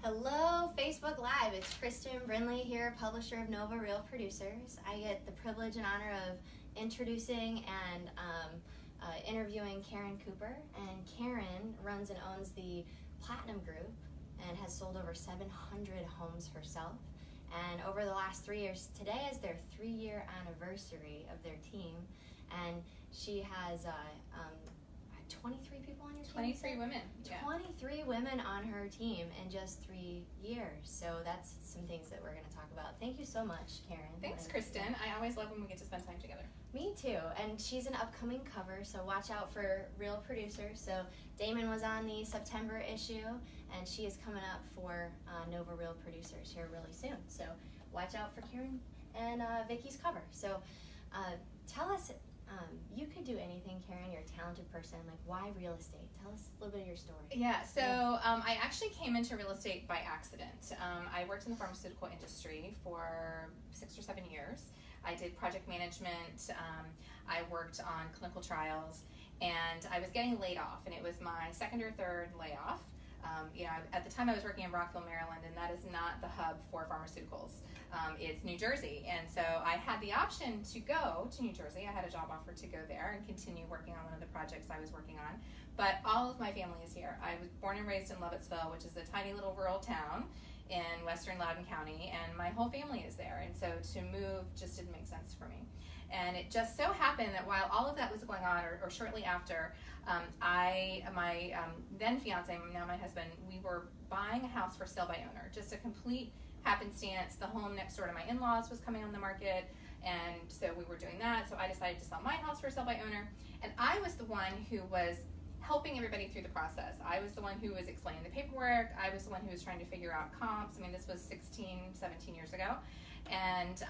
Hello, Facebook Live. It's Kristin Brindley here, publisher of Nova Real Producers. I get the privilege and honor of introducing and interviewing Karen Cooper. And Karen runs and owns the Platinum Group and has sold over 700 homes herself. And over the last 3 years, today is their 3-year anniversary of their team. And she has 23 people on your team? 23 women. 23 women on her team in just 3 years. So that's some things that we're going to talk about. Thank you so much, Karen. Thanks, Kristin. I always love when we get to spend time together. Me too. And she's an upcoming cover, so watch out for Real Producers. So Damon was on the September issue, and she is coming up for Nova Real Producers here really soon. So watch out for Karen and Vicky's cover. So tell us, you could do anything, Karen. You're a talented person. Like, why real estate? Tell us a little bit of your story. Yeah, so I actually came into real estate by accident. I worked in the pharmaceutical industry for 6 or 7 years. I did project management. I worked on clinical trials, and I was getting laid off, and it was my second or third layoff. At the time I was working in Rockville, Maryland, and that is not the hub for pharmaceuticals. It's New Jersey, and so I had the option to go to New Jersey. I had a job offer to go there and continue working on one of the projects I was working on, but all of my family is here. I was born and raised in Lovettsville, which is a tiny little rural town in western Loudoun County, and my whole family is there, and so to move just didn't make sense for me. And it just so happened that while all of that was going on, or shortly after, my then fiance, now my husband, we were buying a house for sale by owner. Just a complete happenstance. The home next door to my in-laws was coming on the market, and so we were doing that. So I decided to sell my house for sale by owner, and I was the one who was helping everybody through the process. I was the one who was explaining the paperwork. I was the one who was trying to figure out comps. I mean, this was 16, 17 years ago. And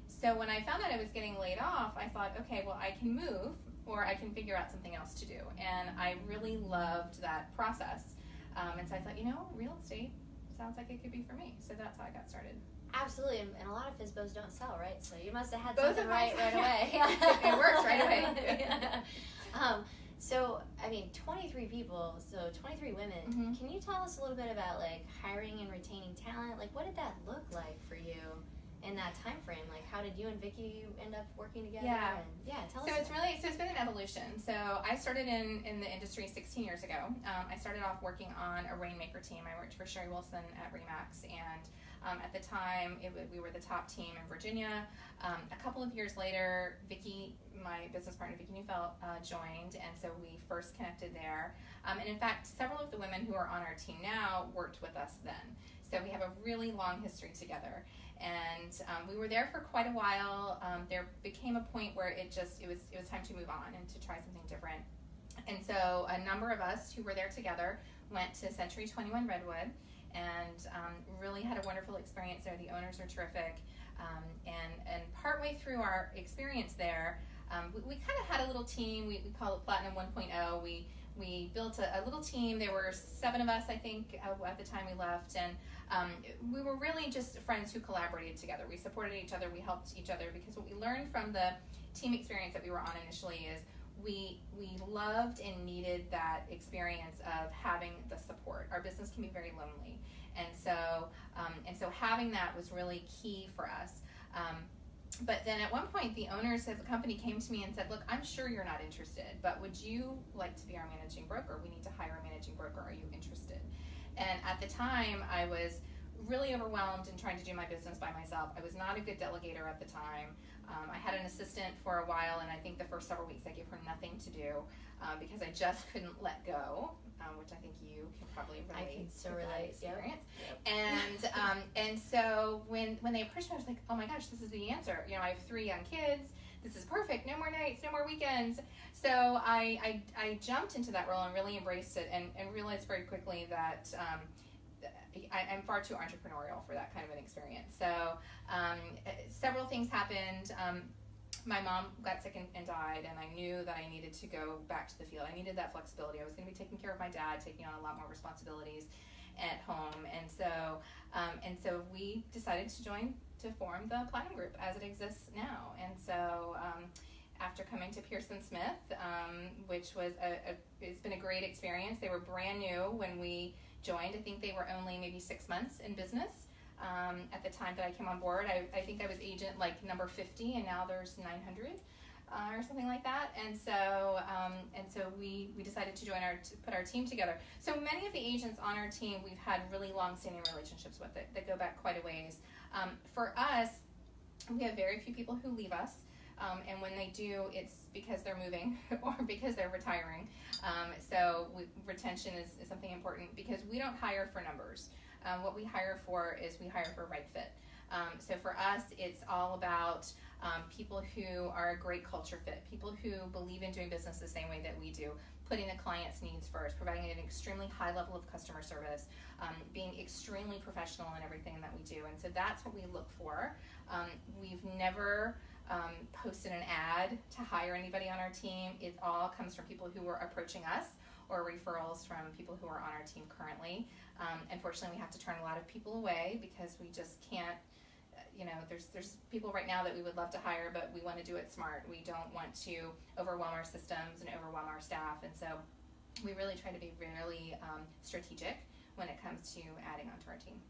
so when I found out I was getting laid off, I thought, okay, well, I can move, or I can figure out something else to do. And I really loved that process. And so I thought, real estate sounds like it could be for me. So that's how I got started. Absolutely, and a lot of FSBOs don't sell, right? So you must have had Both something right away. It works right away. Yeah. So, 23 people, so 23 women. Mm-hmm. Can you tell us a little bit about, like, hiring and retaining talent? Like, what did that look like for you in that time frame? Like, how did you and Vicky end up working together? Yeah. And, tell us. So it's been an evolution. So I started in the industry 16 years ago. I started off working on a rainmaker team. I worked for Sherry Wilson at Remax, and at the time, we were the top team in Virginia. A couple of years later, Vicky, my business partner, Vicky Neufeld, joined, and so we first connected there. And in fact, several of the women who are on our team now worked with us then. So we have a really long history together. And we were there for quite a while. There became a point where it was time to move on and to try something different. And so a number of us who were there together went to Century 21 Redwood, and really had a wonderful experience there. The owners are terrific, and partway through our experience there, we kind of had a little team. We call it Platinum 1.0. We built a little team. There were 7 of us, I think, at the time we left, and we were really just friends who collaborated together. We supported each other. We helped each other, because what we learned from the team experience that we were on initially is we loved and needed that experience of having the support. Our business can be very lonely, and so having that was really key for us. But then at one point, the owners of the company came to me and said, look, I'm sure you're not interested, but would you like to be our managing broker? We need to hire a managing broker. Are you interested? And at the time, I was really overwhelmed in trying to do my business by myself. I was not a good delegator at the time. I had an assistant for a while, and I think the first several weeks I gave her nothing to do because I just couldn't let go, which I think you can probably relate. I can so relate. Experience. Yep. And so when they approached me, I was like, oh my gosh, this is the answer. I have 3 young kids. This is perfect. No more nights, no more weekends. So I jumped into that role and really embraced it, and realized very quickly that I'm far too entrepreneurial for that kind of an experience. So several things happened. My mom got sick and died, and I knew that I needed to go back to the field. I needed that flexibility. I was going to be taking care of my dad, taking on a lot more responsibilities at home, and so we decided to form the Platinum Group as it exists now. And so after coming to Pearson Smith, which was it's been a great experience. They were brand new when we joined. I think they were only maybe 6 months in business at the time that I came on board. I think I was agent like number 50, and now there's 900 or something like that. And so we decided to put our team together. So many of the agents on our team we've had really long-standing relationships with that go back quite a ways. For us, we have very few people who leave us. And when they do, it's because they're moving or because they're retiring. Retention is something important because we don't hire for numbers. What we hire for is we hire for right fit. So for us, it's all about people who are a great culture fit, people who believe in doing business the same way that we do, putting the client's needs first, providing an extremely high level of customer service, being extremely professional in everything that we do. And so that's what we look for. We've never posted an ad to hire anybody on our team. It all comes from people who are approaching us or referrals from people who are on our team currently. Unfortunately, we have to turn a lot of people away because we just can't, there's people right now that we would love to hire, but we want to do it smart. We don't want to overwhelm our systems and overwhelm our staff. And so we really try to be really strategic when it comes to adding onto our team.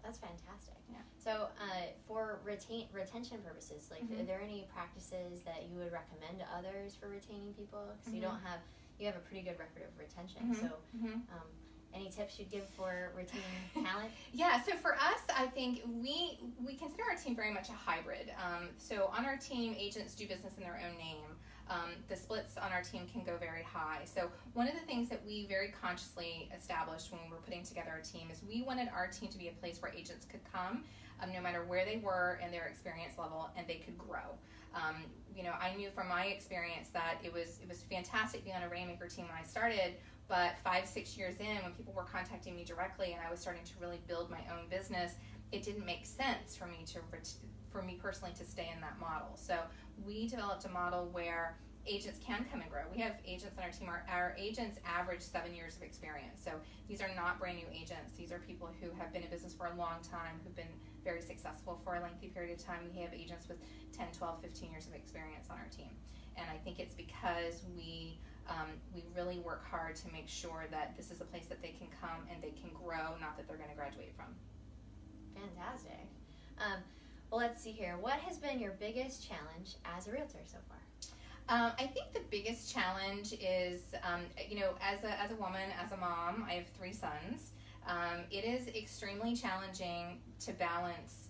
That's fantastic. Yeah. So for retention purposes, like, are there any practices that you would recommend to others for retaining people? Because you have a pretty good record of retention. So any tips you'd give for retaining talent? Yeah, so for us, I think we consider our team very much a hybrid. So on our team, agents do business in their own name. The splits on our team can go very high. So one of the things that we very consciously established when we were putting together our team is we wanted our team to be a place where agents could come, no matter where they were in their experience level, and they could grow. I knew from my experience that it was fantastic to be on a Rainmaker team when I started, but 5-6 years in, when people were contacting me directly and I was starting to really build my own business, it didn't make sense for me personally to stay in that model. So we developed a model where agents can come and grow. We have agents on our team. Our agents average 7 years of experience. So these are not brand new agents. These are people who have been in business for a long time, who've been very successful for a lengthy period of time. We have agents with 10, 12, 15 years of experience on our team. And I think it's because we really work hard to make sure that this is a place that they can come and they can grow, not that they're going to graduate from. As Well, let's see here. What has been your biggest challenge as a realtor so far? I think the biggest challenge is, as a woman, as a mom, I have 3 sons. It is extremely challenging to balance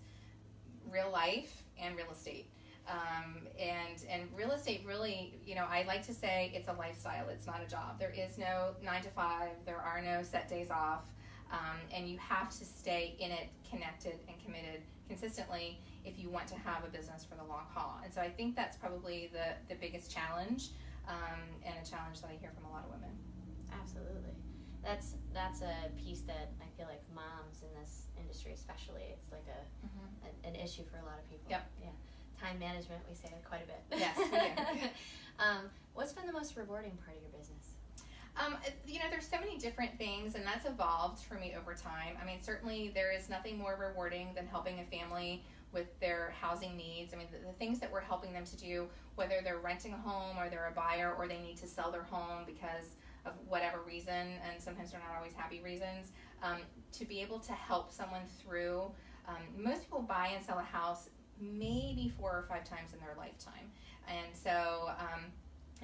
real life and real estate. And real estate really, I like to say it's a lifestyle. It's not a job. There is no 9 to 5. There are no set days off. And you have to stay in it, connected and committed consistently if you want to have a business for the long haul. And so I think that's probably the biggest challenge, and a challenge that I hear from a lot of women. Absolutely. That's a piece that I feel like moms in this industry especially, it's like an issue for a lot of people. Yep. Yeah. Time management, we say it quite a bit. Yes, we do. What's been the most rewarding part of your business? There's so many different things, and that's evolved for me over time. I mean, certainly there is nothing more rewarding than helping a family with their housing needs. I mean, the things that we're helping them to do, whether they're renting a home or they're a buyer or they need to sell their home because of whatever reason, and sometimes they're not always happy reasons, to be able to help someone through. Most people buy and sell a house maybe 4 or 5 times in their lifetime. And so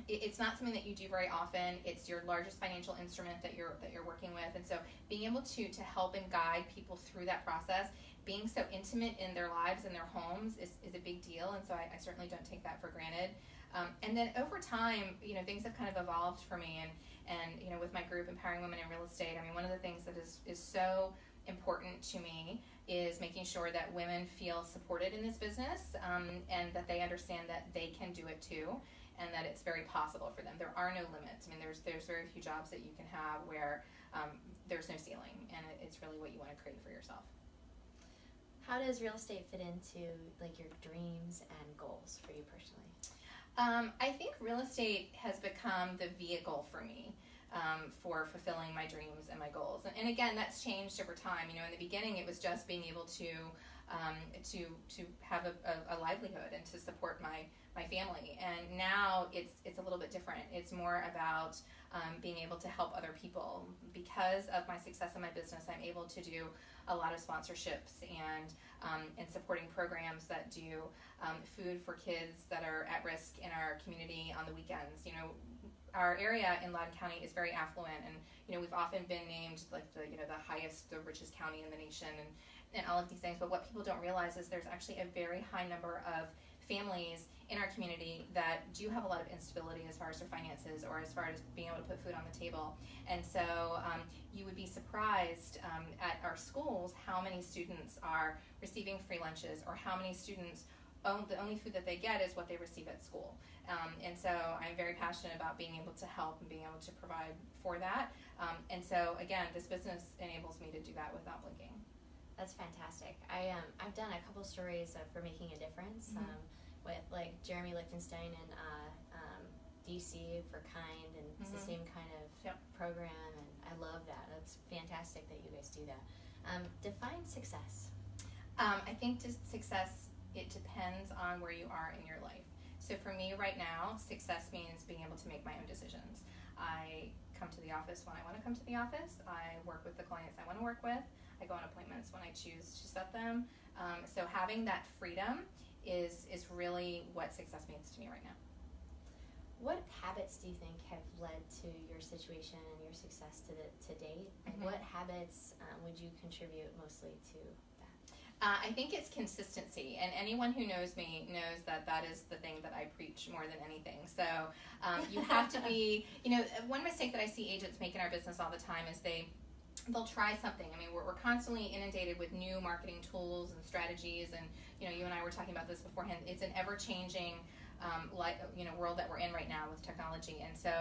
it's not something that you do very often. It's your largest financial instrument that you're working with. And so being able to help and guide people through that process, being so intimate in their lives and their homes is a big deal. And so I certainly don't take that for granted. And then over time, things have kind of evolved for me. And with my group, Empowering Women in Real Estate, I mean, one of the things that is so important to me is making sure that women feel supported in this business, and that they understand that they can do it too, and that it's very possible for them. There are no limits. I mean, there's very few jobs that you can have where there's no ceiling, and it's really what you want to create for yourself. How does real estate fit into like your dreams and goals for you personally? I think real estate has become the vehicle for me. for fulfilling my dreams and my goals. And again, that's changed over time. In the beginning, it was just being able to have a livelihood and to support my family. And now it's a little bit different. It's more about being able to help other people. Because of my success in my business, I'm able to do a lot of sponsorships and supporting programs that do food for kids that are at risk in our community on the weekends. Our area in Loudoun County is very affluent, and we've often been named like the richest county in the nation, and all of these things. But what people don't realize is there's actually a very high number of families in our community that do have a lot of instability as far as their finances or as far as being able to put food on the table. And so you would be surprised at our schools how many students are receiving free lunches, or how many students the only food that they get is what they receive at school. And so I'm very passionate about being able to help and being able to provide for that. And so again, this business enables me to do that without blinking. That's fantastic. I've done a couple stories for making a difference with like Jeremy Lichtenstein in DC for Kind, and it's the same kind of program, and I love that. It's fantastic that you guys do that. Define success. I think success, it depends on where you are in your life. So for me right now, success means being able to make my own decisions. I come to the office when I want to come to the office. I work with the clients I want to work with. I go on appointments when I choose to set them. So having that freedom is really what success means to me right now. What habits do you think have led to your situation and your success to date? And what habits would you contribute mostly to that? I think it's consistency, and anyone who knows me knows that is the thing that I preach more than anything. So you have to be, one mistake that I see agents make in our business all the time is they'll try something. I mean, we're constantly inundated with new marketing tools and strategies, and you and I were talking about this beforehand. It's an ever-changing world that we're in right now with technology, and so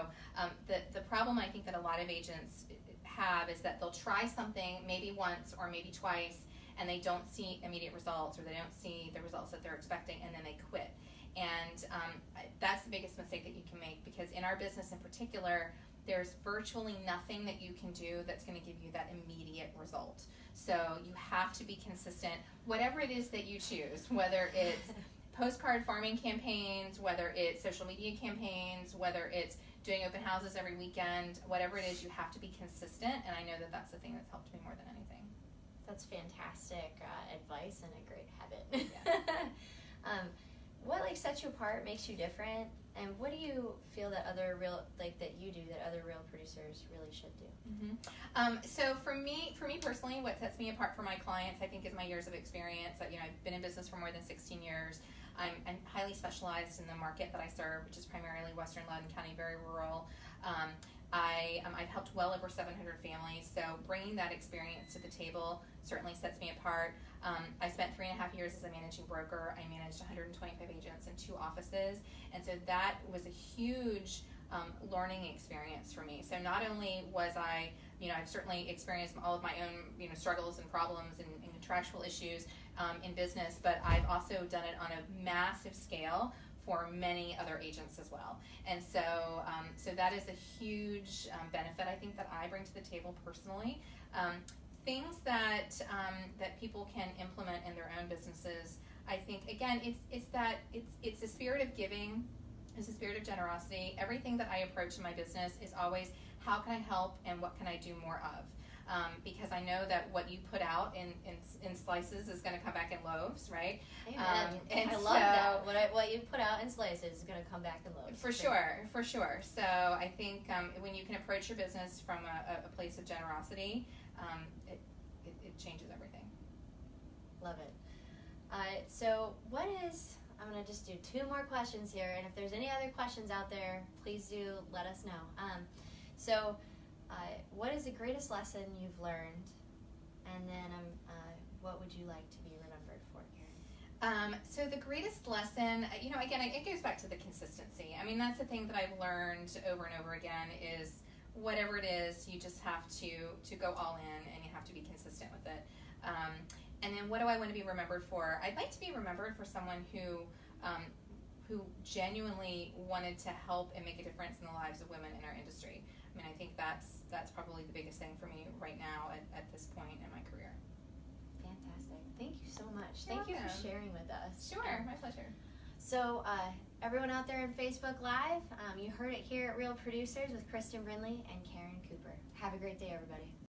the problem I think that a lot of agents have is that they'll try something maybe once or maybe twice, and they don't see immediate results, or they don't see the results that they're expecting, and then they quit. And that's the biggest mistake that you can make, because in our business in particular, there's virtually nothing that you can do that's going to give you that immediate result. So you have to be consistent, whatever it is that you choose, whether it's postcard farming campaigns, whether it's social media campaigns, whether it's doing open houses every weekend, whatever it is, you have to be consistent, and I know that that's the thing that's helped me more than anything. That's fantastic advice and a great habit. Yeah. What sets you apart, makes you different, and what do you feel that other real producers really should do? So for me personally, what sets me apart from my clients, I think, is my years of experience. I've been in business for more than 16 years. I'm highly specialized in the market that I serve, which is primarily Western Loudoun County, very rural. I've helped well over 700 families, so bringing that experience to the table certainly sets me apart. I spent 3.5 years as a managing broker. I managed 125 agents in 2 offices, and so that was a huge learning experience for me. So not only was I've certainly experienced all of my own struggles and problems and contractual issues in business, but I've also done it on a massive scale for many other agents as well. And so that is a huge benefit I think that I bring to the table personally. Things that people can implement in their own businesses, I think, again, it's a spirit of giving, it's a spirit of generosity. Everything that I approach in my business is always, how can I help and what can I do more of? Because I know that what you put out in slices is going to come back in loaves, right? And I love that. What you put out in slices is going to come back in loaves. For sure. So I think when you can approach your business from a place of generosity, it changes everything. Love it. So I'm going to just do 2 more questions here, and if there's any other questions out there, please do let us know. What is the greatest lesson you've learned, and then what would you like to be remembered for, Karen? So the greatest lesson, again, it goes back to the consistency. I mean, that's the thing that I've learned over and over again is whatever it is, you just have to go all in, and you have to be consistent with it. And then what do I want to be remembered for? I'd like to be remembered for someone who genuinely wanted to help and make a difference in the lives of women in our industry. I mean, I think that's probably the biggest thing for me right now at this point in my career. Fantastic. Thank you so much. You're Thank you welcome. for sharing with us. Sure, my pleasure. So, everyone out there in Facebook Live, you heard it here at Real Producers with Kristin Brindley and Karen Cooper. Have a great day, everybody.